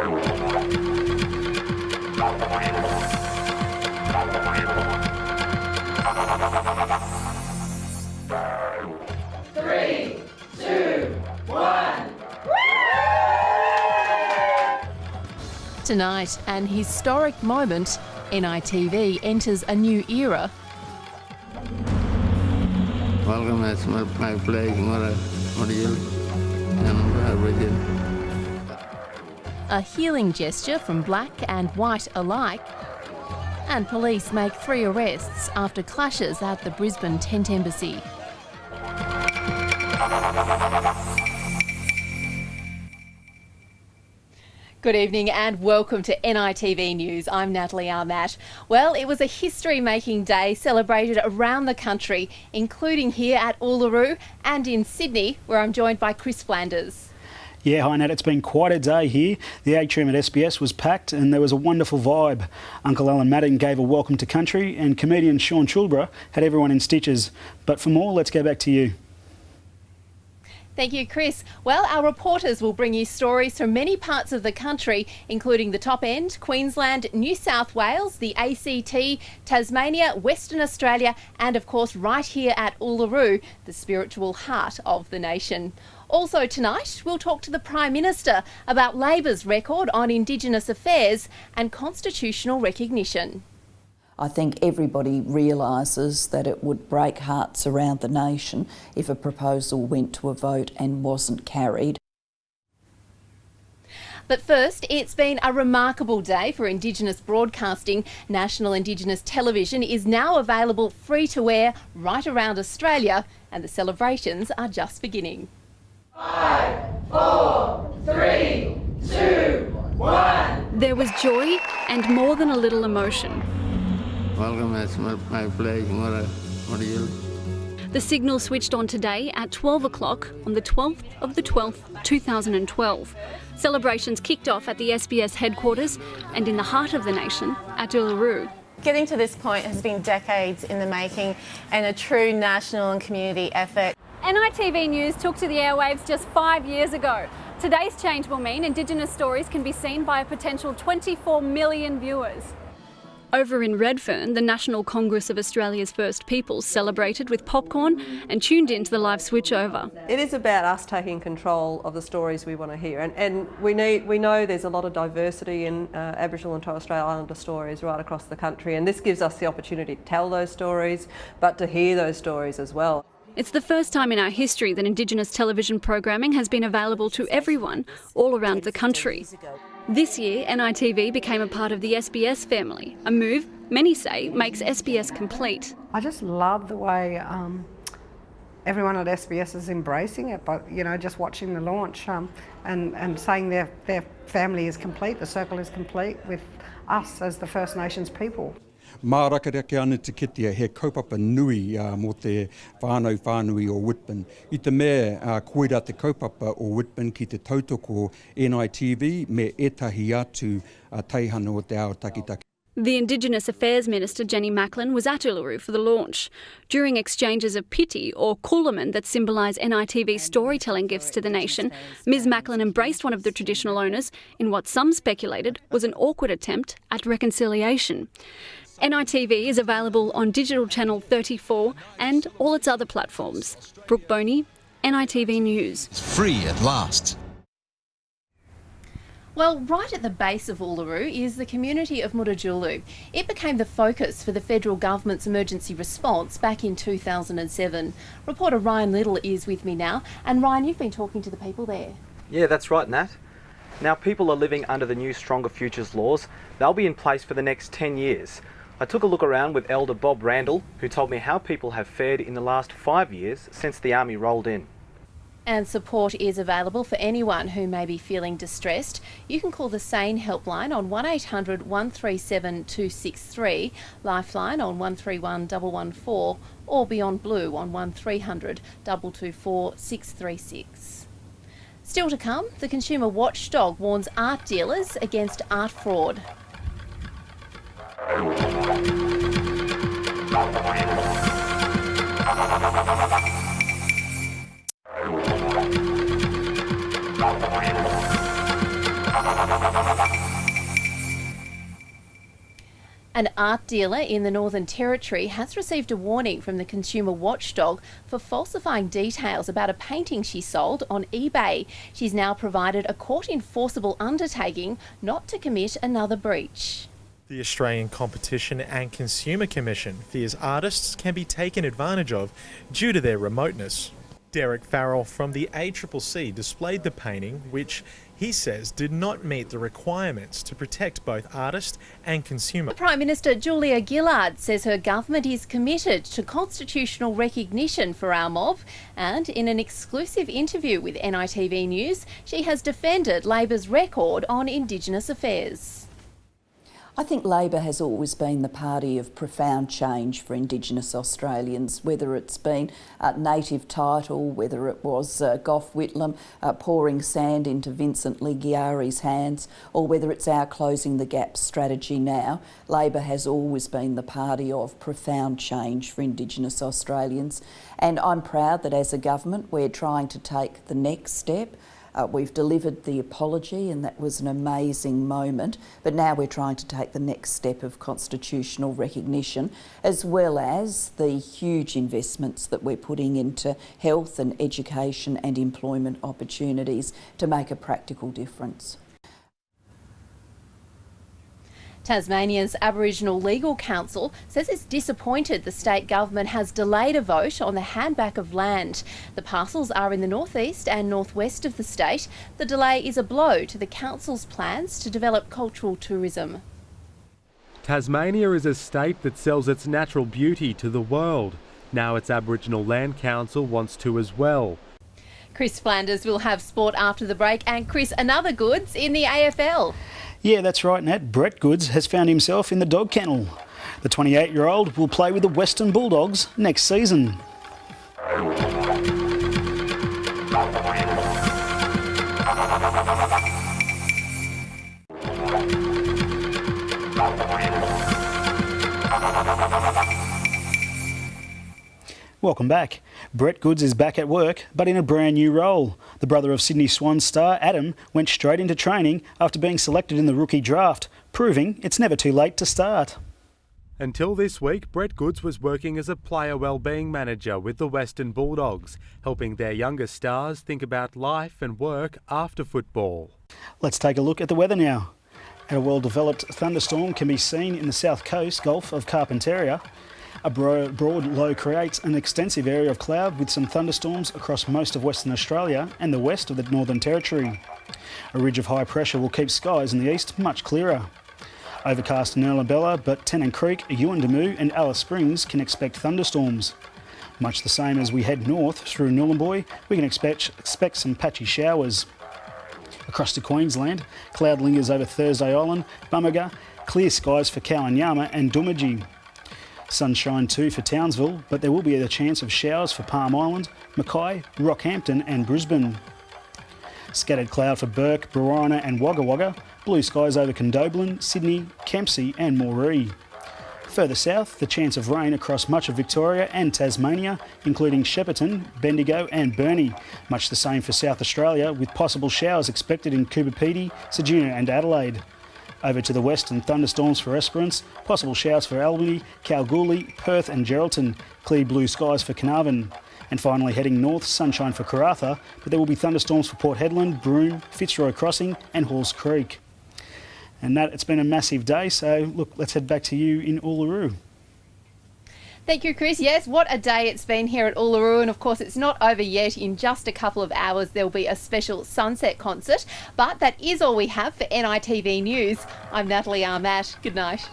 Three, two, one. Tonight, an historic moment. NITV enters a new era. Welcome, it's my place. What are you? A healing gesture from black and white alike. And police make 3 arrests after clashes at the Brisbane Tent Embassy. Good evening and welcome to NITV News. I'm Natalie Armat. Well, it was a history-making day celebrated around the country, including here at Uluru and in Sydney, where I'm joined by Chris Flanders. Yeah, hi Nat, it's been quite a day here. The atrium at SBS was packed and there was a wonderful vibe. Uncle Alan Madden gave a welcome to country and comedian Sean Chulbra had everyone in stitches. But for more, let's go back to you. Thank you, Chris. Well, our reporters will bring you stories from many parts of the country, including the top end, Queensland, New South Wales, the ACT, Tasmania, Western Australia, and of course right here at Uluru, the spiritual heart of the nation. Also tonight, we'll talk to the Prime Minister about Labor's record on Indigenous affairs and constitutional recognition. I think everybody realises that it would break hearts around the nation if a proposal went to a vote and wasn't carried. But first, it's been a remarkable day for Indigenous broadcasting. National Indigenous television is now available free to air right around Australia, and the celebrations are just beginning. 5, 4, 3, 2, 1. There was joy and more than a little emotion. Welcome, it's my place. What are you? The signal switched on today at 12 o'clock on the 12th of the 12th, 2012. Celebrations kicked off at the SBS headquarters and in the heart of the nation at Uluru. Getting to this point has been decades in the making and a true national and community effort. NITV News took to the airwaves just 5 years ago. Today's change will mean Indigenous stories can be seen by a potential 24 million viewers. Over in Redfern, the National Congress of Australia's First Peoples celebrated with popcorn and tuned in to the live switchover. It is about us taking control of the stories we want to hear, and we know there's a lot of diversity in Aboriginal and Torres Strait Islander stories right across the country, and this gives us the opportunity to tell those stories, but to hear those stories as well. It's the first time in our history that Indigenous television programming has been available to everyone all around the country. This year, NITV became a part of the SBS family, a move many say makes SBS complete. I just love the way everyone at SBS is embracing it, but just watching the launch and saying their family is complete, the circle is complete with us as the First Nations people. Mā rakaraka ana te kitea, he kaupapa nui mō te whānui o Whitburn. I te mea koera te kaupapa o Whitburn ki te tautoko NITV me etahi atu teihana o te ao takitaki. The Indigenous Affairs Minister Jenny Macklin was at Uluru for the launch. During exchanges of piti or kulaman that symbolise NITV's storytelling gifts to the nation, Ms Macklin embraced one of the traditional owners in what some speculated was an awkward attempt at reconciliation. NITV is available on Digital Channel 34 and all its other platforms. Brooke Boney, NITV News. It's free at last. Well, right at the base of Uluru is the community of Murrajulu. It became the focus for the federal government's emergency response back in 2007. Reporter Ryan Little is with me now. And Ryan, you've been talking to the people there. Yeah, that's right, Nat. Now, people are living under the new Stronger Futures laws. They'll be in place for the next 10 years. I took a look around with Elder Bob Randall, who told me how people have fared in the last 5 years since the Army rolled in. And support is available for anyone who may be feeling distressed. You can call the SANE helpline on 1800 137 263, Lifeline on 131 114, or Beyond Blue on 1300 224 636. Still to come, the consumer watchdog warns art dealers against art fraud. An art dealer in the Northern Territory has received a warning from the consumer watchdog for falsifying details about a painting she sold on eBay. She's now provided a court-enforceable undertaking not to commit another breach. The Australian Competition and Consumer Commission fears artists can be taken advantage of due to their remoteness. Derek Farrell from the ACCC displayed the painting, which he says did not meet the requirements to protect both artist and consumer. Prime Minister Julia Gillard says her government is committed to constitutional recognition for our mob, and in an exclusive interview with NITV News, she has defended Labor's record on Indigenous affairs. I think Labor has always been the party of profound change for Indigenous Australians, whether it's been native title, whether it was Gough Whitlam pouring sand into Vincent Ligiari's hands, or whether it's our Closing the Gap strategy now. Labor has always been the party of profound change for Indigenous Australians, and I'm proud that as a government we're trying to take the next step. We've delivered the apology and that was an amazing moment, but now we're trying to take the next step of constitutional recognition, as well as the huge investments that we're putting into health and education and employment opportunities to make a practical difference. Tasmania's Aboriginal Legal Council says it's disappointed the state government has delayed a vote on the handback of land. The parcels are in the northeast and northwest of the state. The delay is a blow to the council's plans to develop cultural tourism. Tasmania is a state that sells its natural beauty to the world. Now its Aboriginal Land Council wants to as well. Chris Flanders will have sport after the break, and Chris, another goods in the AFL. Yeah, that's right, Nat. Brett Goods has found himself in the dog kennel. The 28-year-old will play with the Western Bulldogs next season. Welcome back. Brett Goods is back at work, but in a brand new role. The brother of Sydney Swans star Adam went straight into training after being selected in the rookie draft, proving it's never too late to start. Until this week, Brett Goods was working as a player wellbeing manager with the Western Bulldogs, helping their younger stars think about life and work after football. Let's take a look at the weather now. A well-developed thunderstorm can be seen in the south coast Gulf of Carpentaria. A broad low creates an extensive area of cloud with some thunderstorms across most of Western Australia and the west of the Northern Territory. A ridge of high pressure will keep skies in the east much clearer. Overcast in Ullabella, but Tennant Creek, Yuendamu and Alice Springs can expect thunderstorms. Much the same as we head north through Nhulunbuy, we can expect some patchy showers. Across to Queensland, cloud lingers over Thursday Island, Bummerga, clear skies for Kowanyama and Doomadgee. Sunshine too for Townsville, but there will be a chance of showers for Palm Island, Mackay, Rockhampton and Brisbane. Scattered cloud for Burke, Barina and Wagga Wagga, blue skies over Condobolin, Sydney, Kempsey and Moree. Further south, the chance of rain across much of Victoria and Tasmania, including Shepparton, Bendigo and Burnie. Much the same for South Australia, with possible showers expected in Coober Pedy, Ceduna and Adelaide. Over to the west and thunderstorms for Esperance, possible showers for Albany, Kalgoorlie, Perth and Geraldton, clear blue skies for Carnarvon. And finally heading north, sunshine for Karratha, but there will be thunderstorms for Port Hedland, Broome, Fitzroy Crossing and Halls Creek. And Nat, it's been a massive day, so look, let's head back to you in Uluru. Thank you, Chris. Yes, what a day it's been here at Uluru, and of course it's not over yet. In just a couple of hours there'll be a special sunset concert, but that is all we have for NITV News. I'm Natalie Armat. Good night.